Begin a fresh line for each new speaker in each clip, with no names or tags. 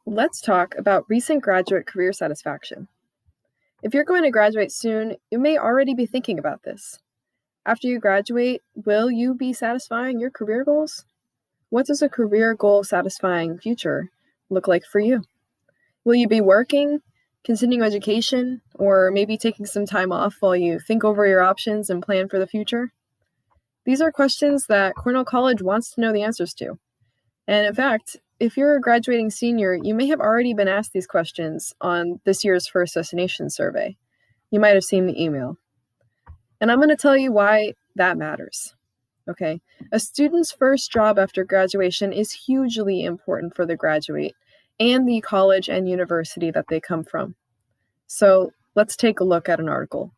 Let's talk about recent graduate career satisfaction. If you're going to graduate soon, you may already be thinking about this. After you graduate, will you be satisfying your career goals? What does a career goal satisfying future look like for you? Will you be working, continuing education, or maybe taking some time off while you think over your options and plan for the future? These are questions that Cornell College wants to know the answers to. And in fact, if you're a graduating senior, you may have already been asked these questions on this year's First Destination survey. You might have seen the email. And I'm going to tell you why that matters. Okay, a student's first job after graduation is hugely important for the graduate and the college and university that they come from. So let's take a look at an article.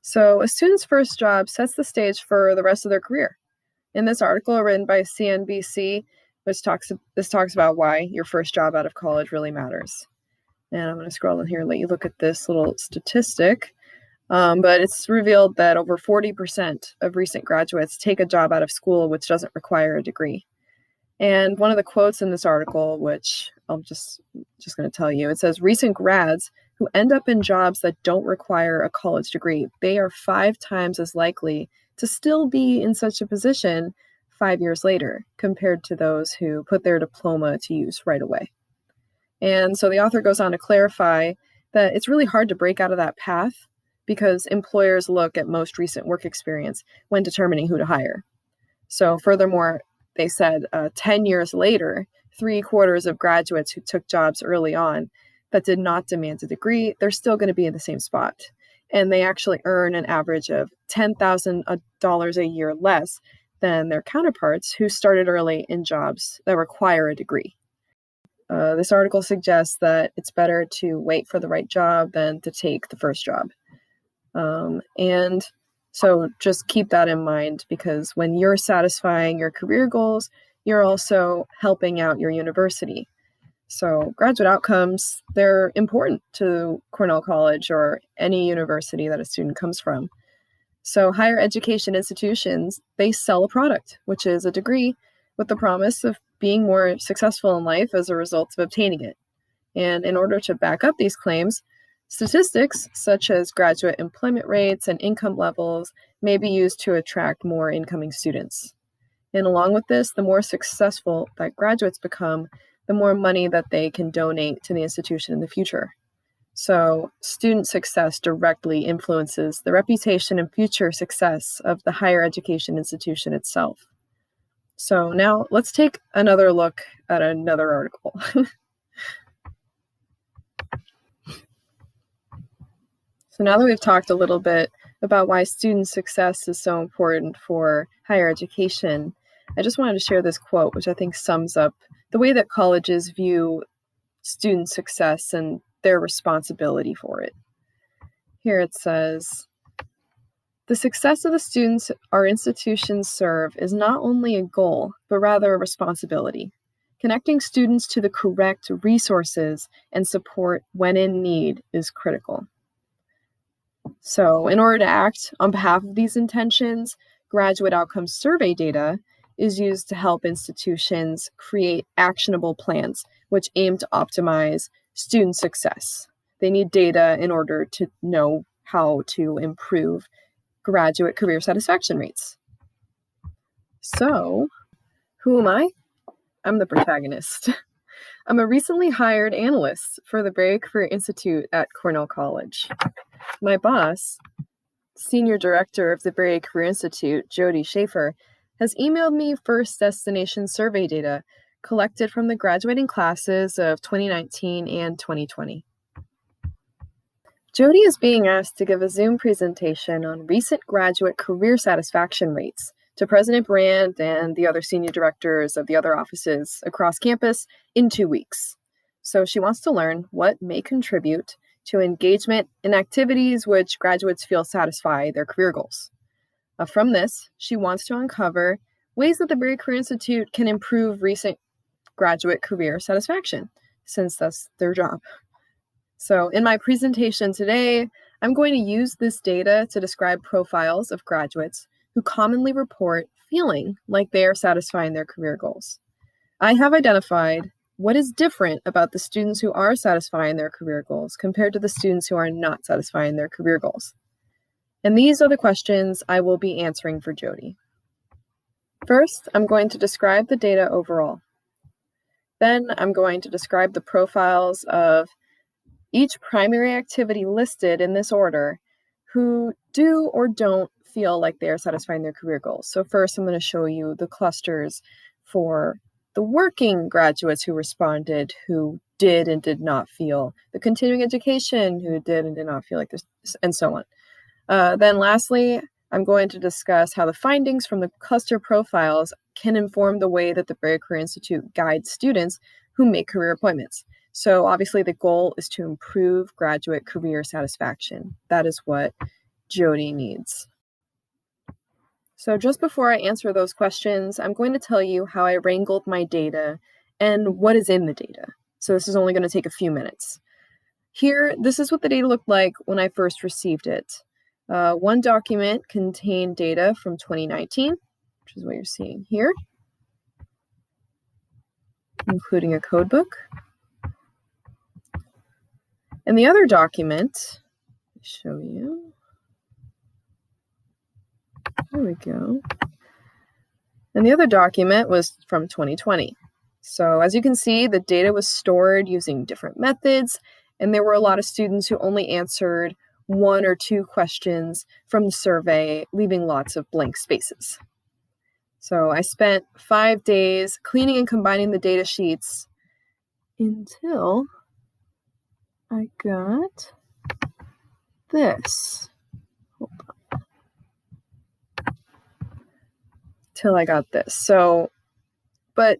So a student's first job sets the stage for the rest of their career. In this article written by CNBC, this talks about why your first job out of college really matters. And I'm going to scroll in here and let you look at this little statistic. But it's revealed that over 40% of recent graduates take a job out of school which doesn't require a degree. And one of the quotes in this article, which I'm just going to tell you, it says, recent grads who end up in jobs that don't require a college degree, they are 5 times as likely to still be in such a position 5 years later compared to those who put their diploma to use right away. And so the author goes on to clarify that it's really hard to break out of that path because employers look at most recent work experience when determining who to hire. So furthermore, they said 10 years later, 3/4 of graduates who took jobs early on that did not demand a degree, they're still going to be in the same spot. And they actually earn an average of $10,000 a year less than their counterparts who started early in jobs that require a degree. This article suggests that it's better to wait for the right job than to take the first job. And so just keep that in mind, because when you're satisfying your career goals, you're also helping out your university. So graduate outcomes, they're important to Cornell College or any university that a student comes from. So higher education institutions, they sell a product, which is a degree, with the promise of being more successful in life as a result of obtaining it. And in order to back up these claims, statistics such as graduate employment rates and income levels may be used to attract more incoming students. And along with this, the more successful that graduates become, the more money that they can donate to the institution in the future. So student success directly influences the reputation and future success of the higher education institution itself. So now let's take another look at another article. So now that we've talked a little bit about why student success is so important for higher education, I just wanted to share this quote, which I think sums up the way that colleges view student success and their responsibility for it. Here it says, "The success of the students our institutions serve is not only a goal, but rather a responsibility. Connecting students to the correct resources and support when in need is critical." So in order to act on behalf of these intentions, graduate outcomes survey data is used to help institutions create actionable plans which aim to optimize student success. They need data in order to know how to improve graduate career satisfaction rates. So, who am I? I'm the protagonist. I'm a recently hired analyst for the Barry Career Institute at Cornell College. My boss, Senior Director of the Barry Career Institute, Jody Schaefer, has emailed me First Destination survey data collected from the graduating classes of 2019 and 2020. Jody is being asked to give a Zoom presentation on recent graduate career satisfaction rates to President Brand and the other senior directors of the other offices across campus in 2 weeks. So she wants to learn what may contribute to engagement in activities which graduates feel satisfy their career goals. From this, she wants to uncover ways that the Barry Career Institute can improve recent graduate career satisfaction, since that's their job. So in my presentation today, I'm going to use this data to describe profiles of graduates who commonly report feeling like they are satisfying their career goals. I have identified what is different about the students who are satisfying their career goals compared to the students who are not satisfying their career goals. And these are the questions I will be answering for Jody. First, I'm going to describe the data overall. Then I'm going to describe the profiles of each primary activity listed in this order who do or don't feel like they are satisfying their career goals. So first, I'm going to show you the clusters for the working graduates who responded, who did and did not feel, the continuing education who did and did not feel like this, and so on. Then lastly, I'm going to discuss how the findings from the cluster profiles can inform the way that the Brave Career Institute guides students who make career appointments. So obviously the goal is to improve graduate career satisfaction. That is what Jody needs. So just before I answer those questions, I'm going to tell you how I wrangled my data and what is in the data. So this is only going to take a few minutes. Here, this is what the data looked like when I first received it. One document contained data from 2019, which is what you're seeing here, including a code book. And the other document, I'll show you. There we go. And the other document was from 2020. So as you can see, the data was stored using different methods, and there were a lot of students who only answered 1 or 2 questions from the survey, leaving lots of blank spaces. So I spent 5 days cleaning and combining the data sheets until I got this. Hold on. Till I got this. So, but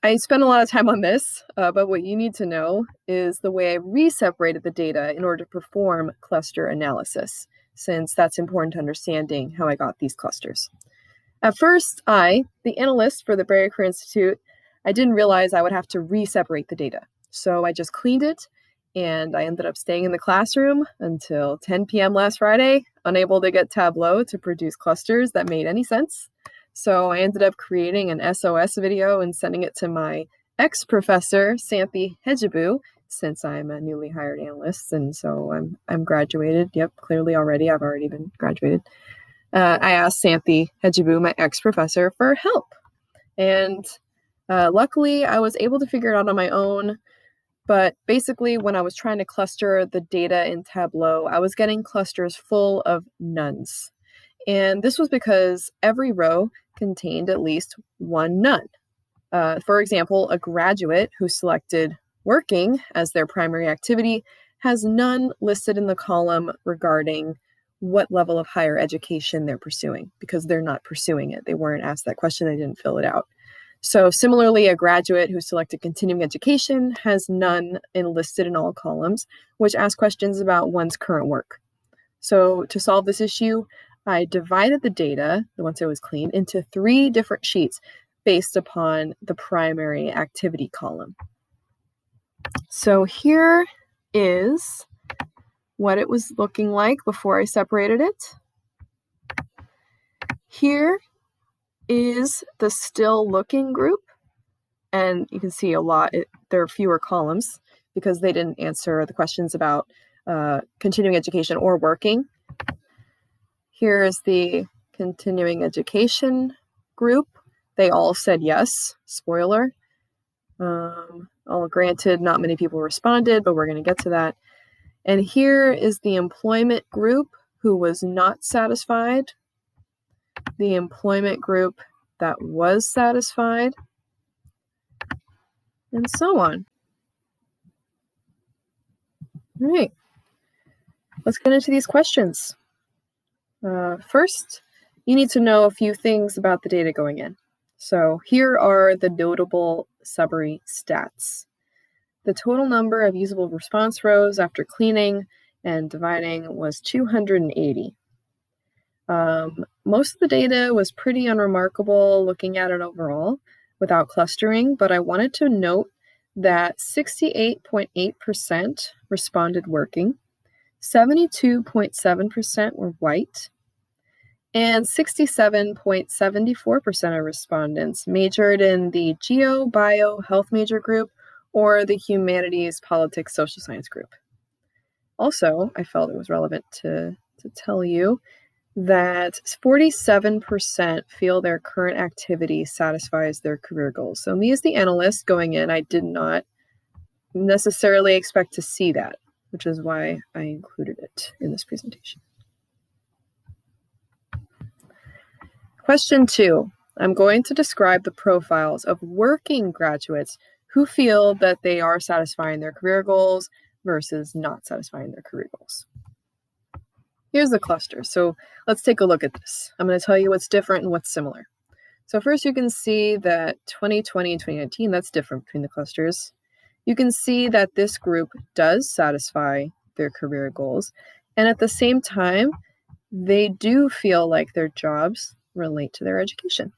I spent a lot of time on this, but what you need to know is the way I re-separated the data in order to perform cluster analysis, since that's important to understanding how I got these clusters. At first, the analyst for the Brave Career Institute, I didn't realize I would have to re-separate the data. So I just cleaned it, and I ended up staying in the classroom until 10 p.m. last Friday, unable to get Tableau to produce clusters that made any sense. So I ended up creating an SOS video and sending it to my ex-professor, Santhi Hejibu, since I'm a newly hired analyst, and so I'm graduated. Yep, clearly already. I've already been graduated. I asked Santhi Hejibu, my ex-professor, for help. And luckily, I was able to figure it out on my own. But basically, when I was trying to cluster the data in Tableau, I was getting clusters full of nones. And this was because every row contained at least one none. For example, a graduate who selected working as their primary activity has none listed in the column regarding what level of higher education they're pursuing, because they're not pursuing it. They weren't asked that question, they didn't fill it out. So similarly, a graduate who selected continuing education has none listed in all columns, which ask questions about one's current work. So to solve this issue, I divided the data, the ones that was clean, into 3 different sheets based upon the primary activity column. So here is what it was looking like before I separated it. Here is the still looking group, and you can see there are fewer columns because they didn't answer the questions about continuing education or working. Here is the continuing education group. They all said yes, spoiler. All granted, not many people responded, but we're going to get to that. And here is the employment group who was not satisfied, the employment group that was satisfied, and so on. All right, let's get into these questions. First, you need to know a few things about the data going in. So here are the notable summary stats. The total number of usable response rows after cleaning and dividing was 280. Most of the data was pretty unremarkable looking at it overall without clustering, but I wanted to note that 68.8% responded working, 72.7% were white, And 67.74% of respondents majored in the Geo, Bio, Health major group or the Humanities, Politics, Social Science group. Also, I felt it was relevant to tell you that 47% feel their current activity satisfies their career goals. So me as the analyst going in, I did not necessarily expect to see that, which is why I included it in this presentation. Question 2, I'm going to describe the profiles of working graduates who feel that they are satisfying their career goals versus not satisfying their career goals. Here's the cluster. So let's take a look at this. I'm going to tell you what's different and what's similar. So first you can see that 2020 and 2019, that's different between the clusters. You can see that this group does satisfy their career goals. And at the same time, they do feel like their jobs relate to their education.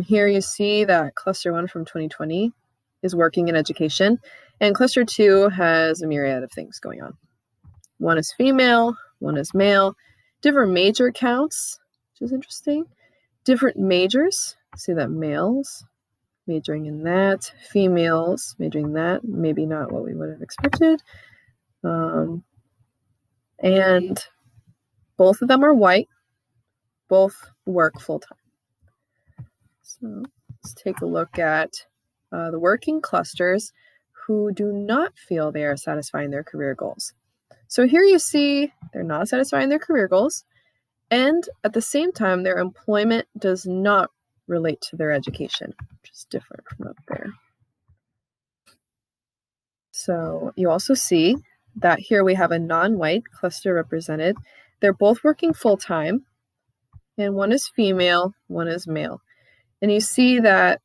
Here you see that cluster 1 from 2020 is working in education, and cluster 2 has a myriad of things going on. One is female, one is male, different major counts, which is interesting. Different majors, see that males majoring in that, females majoring in that, maybe not what we would have expected. And both of them are white, both work full-time. So let's take a look at the working clusters who do not feel they are satisfying their career goals. So here you see they're not satisfying their career goals, and at the same time, their employment does not relate to their education, which is different from up there. So you also see that here we have a non-white cluster represented. They're both working full-time, and one is female, one is male. And you see that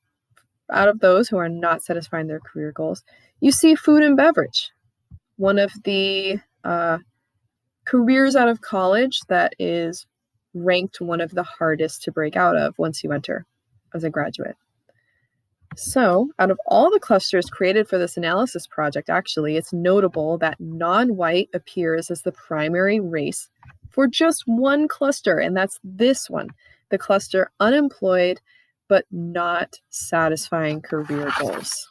out of those who are not satisfying their career goals, you see food and beverage, one of the careers out of college that is ranked one of the hardest to break out of once you enter as a graduate. So out of all the clusters created for this analysis project, actually, it's notable that non-white appears as the primary race for just one cluster, and that's this one, the cluster unemployed but not satisfying career goals.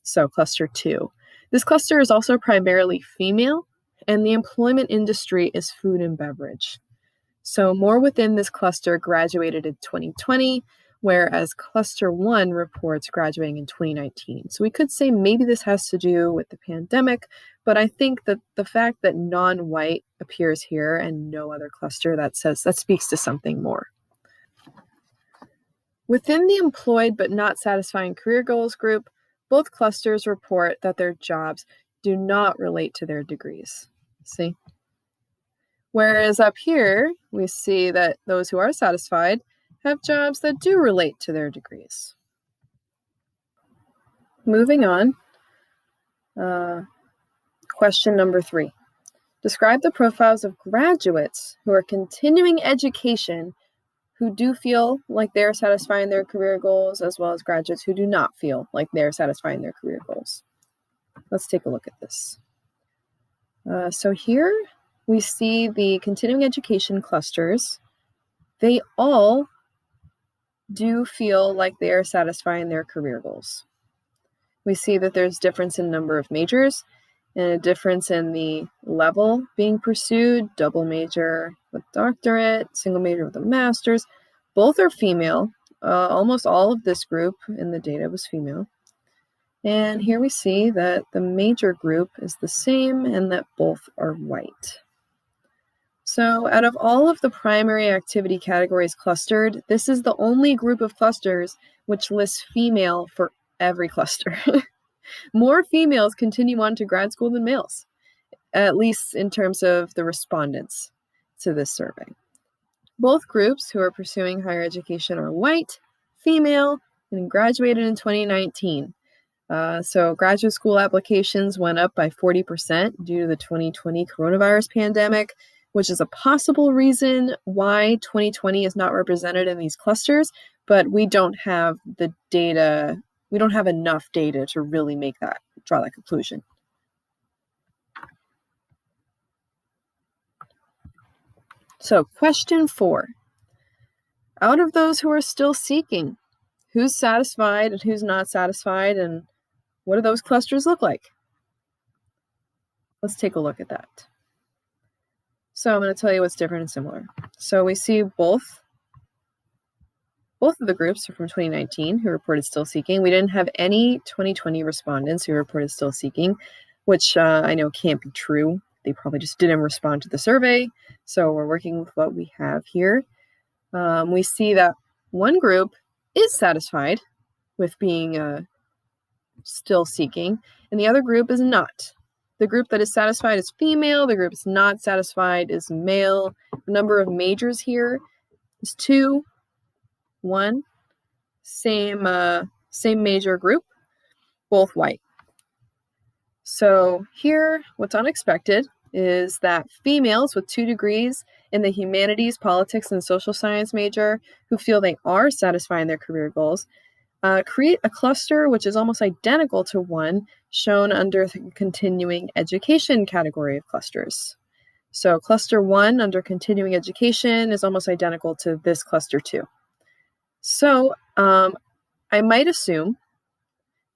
So cluster 2. This cluster is also primarily female, and the employment industry is food and beverage. So more within this cluster graduated in 2020, whereas cluster 1 reports graduating in 2019. So we could say maybe this has to do with the pandemic, but I think that the fact that non-white appears here and no other cluster, that speaks to something more. Within the employed but not satisfying career goals group, both clusters report that their jobs do not relate to their degrees. See? Whereas up here, we see that those who are satisfied have jobs that do relate to their degrees. Moving on, question number 3. Describe the profiles of graduates who are continuing education who do feel like they're satisfying their career goals, as well as graduates who do not feel like they're satisfying their career goals. Let's take a look at this. So here we see the continuing education clusters. They all do feel like they are satisfying their career goals. We see that there's difference in number of majors and a difference in the level being pursued, double major with doctorate, single major with a master's. Both are female. Almost all of this group in the data was female. And here we see that the major group is the same and that both are white. So out of all of the primary activity categories clustered, this is the only group of clusters which lists female for every cluster. More females continue on to grad school than males, at least in terms of the respondents to this survey. Both groups who are pursuing higher education are white, female, and graduated in 2019. So graduate school applications went up by 40% due to the 2020 coronavirus pandemic, which is a possible reason why 2020 is not represented in these clusters, but we don't have the data. We don't have enough data to really draw that conclusion. So question 4, out of those who are still seeking, who's satisfied and who's not satisfied, and what do those clusters look like? Let's take a look at that. So I'm going to tell you what's different and similar. So we see both of the groups are from 2019 who reported still seeking. We didn't have any 2020 respondents who reported still seeking, which I know can't be true. They probably just didn't respond to the survey. So we're working with what we have here. We see that one group is satisfied with being still seeking, and the other group is not. The group that is satisfied is female. The group that's not satisfied is male. The number of majors here is 2, 1, same major group, both white. So here, what's unexpected is that females with 2 degrees in the humanities, politics, and social science major who feel they are satisfying their career goals create a cluster which is almost identical to one shown under the continuing education category of clusters. So cluster 1 under continuing education is almost identical to this cluster 2. So I might assume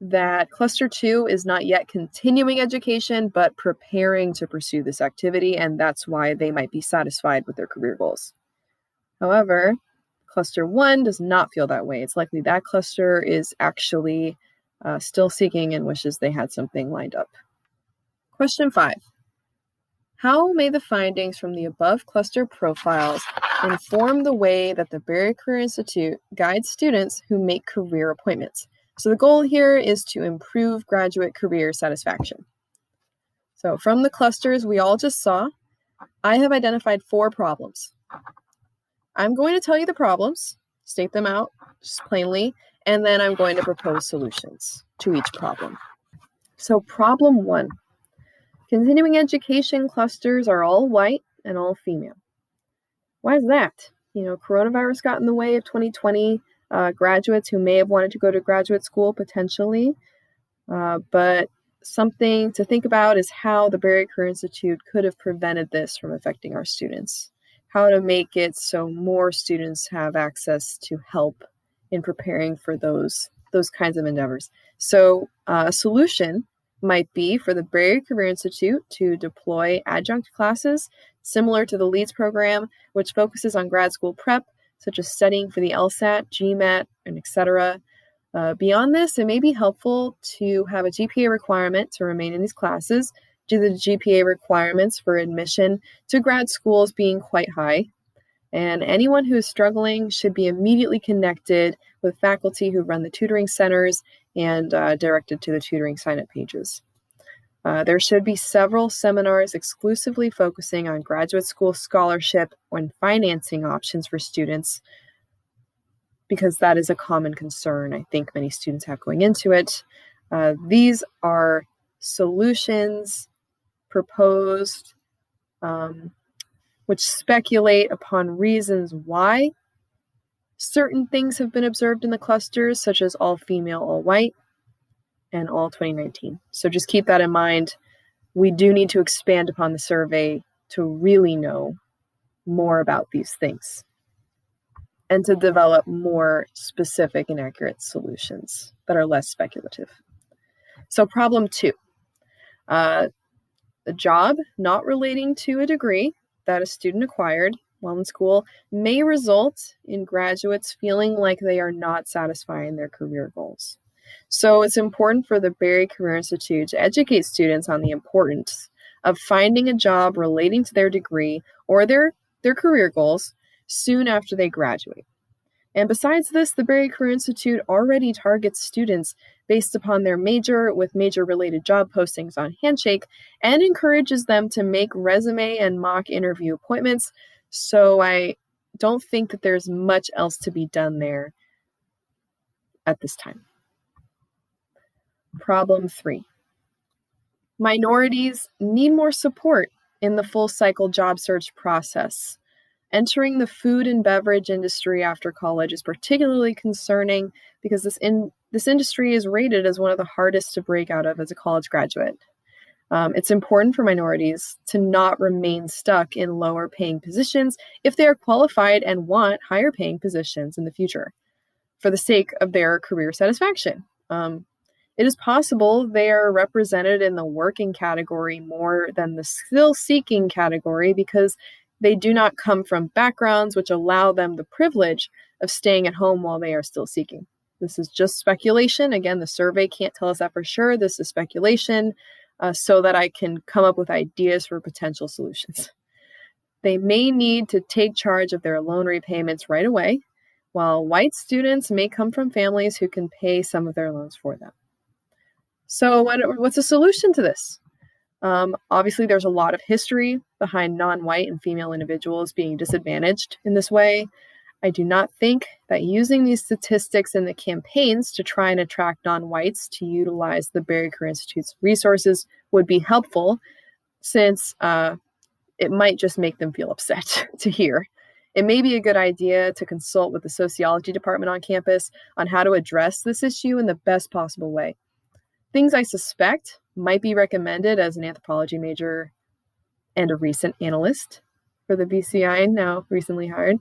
that cluster 2 is not yet continuing education, but preparing to pursue this activity, and that's why they might be satisfied with their career goals. However, cluster 1 does not feel that way. It's likely that cluster is actually still seeking and wishes they had something lined up. Question 5. How may the findings from the above cluster profiles inform the way that the Berry Career Institute guides students who make career appointments? So the goal here is to improve graduate career satisfaction. So from the clusters we all just saw, I have identified 4 problems. I'm going to tell you the problems, state them out just plainly, and then I'm going to propose solutions to each problem. So problem 1, continuing education clusters are all white and all female. Why is that? Coronavirus got in the way of 2020 graduates who may have wanted to go to graduate school potentially, but something to think about is how the Berry Career Institute could have prevented this from affecting our students. How to make it so more students have access to help in preparing for those kinds of endeavors. So a solution might be for the Berry Career Institute to deploy adjunct classes similar to the LEADS program, which focuses on grad school prep, such as studying for the LSAT, GMAT, and etc. Beyond this, it may be helpful to have a GPA requirement to remain in these classes due to the GPA requirements for admission to grad schools being quite high. And anyone who is struggling should be immediately connected with faculty who run the tutoring centers and directed to the tutoring sign-up pages. There should be several seminars exclusively focusing on graduate school scholarship and financing options for students, because that is a common concern I think many students have going into it. These are solutions proposed which speculate upon reasons why certain things have been observed in the clusters, such as all female, all white, and all 2019. So just keep that in mind. We do need to expand upon the survey to really know more about these things and to develop more specific and accurate solutions that are less speculative. So problem 2, a job not relating to a degree that a student acquired while in school may result in graduates feeling like they are not satisfying their career goals. So it's important for the Berry Career Institute to educate students on the importance of finding a job relating to their degree or their career goals soon after they graduate. And besides this, the Berry Career Institute already targets students based upon their major with major-related job postings on Handshake and encourages them to make resume and mock interview appointments. So I don't think that there's much else to be done there at this time. Problem 3. Minorities need more support in the full cycle job search process. Entering the food and beverage industry after college is particularly concerning because this industry is rated as one of the hardest to break out of as a college graduate. It's important for minorities to not remain stuck in lower paying positions if they are qualified and want higher paying positions in the future for the sake of their career satisfaction. It is possible they are represented in the working category more than the still seeking category because they do not come from backgrounds which allow them the privilege of staying at home while they are still seeking. This is just speculation. Again, the survey can't tell us that for sure. This is speculation so that I can come up with ideas for potential solutions. They may need to take charge of their loan repayments right away, while white students may come from families who can pay some of their loans for them. So what's a solution to this? Obviously, there's a lot of history behind non-white and female individuals being disadvantaged in this way. I do not think that using these statistics in the campaigns to try and attract non-whites to utilize the Berry Career Institute's resources would be helpful, since it might just make them feel upset to hear. It may be a good idea to consult with the sociology department on campus on how to address this issue in the best possible way. Things I suspect might be recommended as an anthropology major and a recent analyst for the BCI, now recently hired,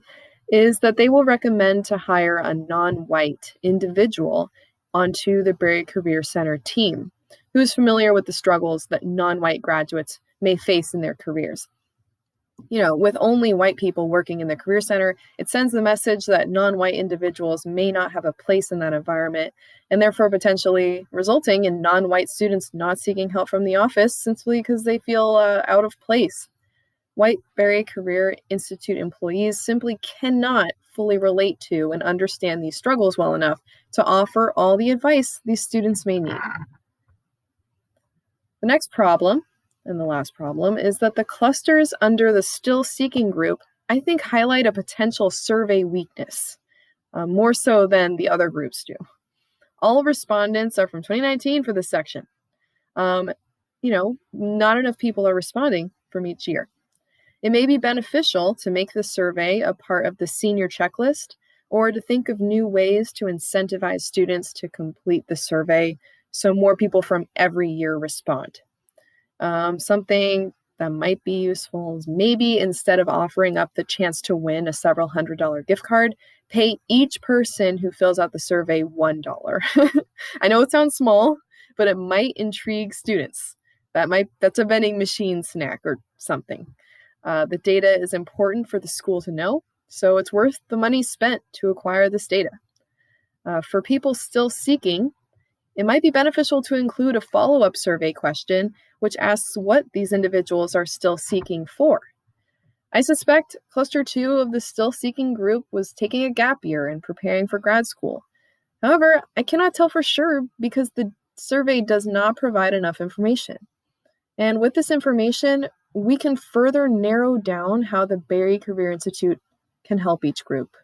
is that they will recommend to hire a non-white individual onto the Berry Career Center team who is familiar with the struggles that non-white graduates may face in their careers. With only white people working in the Career Center, it sends the message that non-white individuals may not have a place in that environment, and therefore potentially resulting in non-white students not seeking help from the office simply because they feel out of place. White Berry Career Institute employees simply cannot fully relate to and understand these struggles well enough to offer all the advice these students may need. The next problem, and the last problem, is that the clusters under the still seeking group, I think, highlight a potential survey weakness, more so than the other groups do. All respondents are from 2019 for this section. Not enough people are responding from each year. It may be beneficial to make the survey a part of the senior checklist or to think of new ways to incentivize students to complete the survey so more people from every year respond. Something that might be useful is maybe instead of offering up the chance to win a several $100 gift card, pay each person who fills out the survey $1. I know it sounds small, but it might intrigue students. That's a vending machine snack or something. The data is important for the school to know, so it's worth the money spent to acquire this data. For people still seeking, it might be beneficial to include a follow-up survey question which asks what these individuals are still seeking for. I suspect Cluster 2 of the still seeking group was taking a gap year and preparing for grad school. However, I cannot tell for sure because the survey does not provide enough information. And with this information, we can further narrow down how the Berry Career Institute can help each group.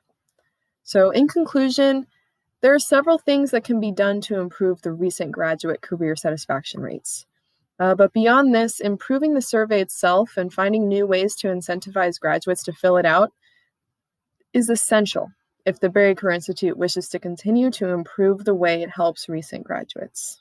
So in conclusion, there are several things that can be done to improve the recent graduate career satisfaction rates. But beyond this, improving the survey itself and finding new ways to incentivize graduates to fill it out is essential if the Berry Career Institute wishes to continue to improve the way it helps recent graduates.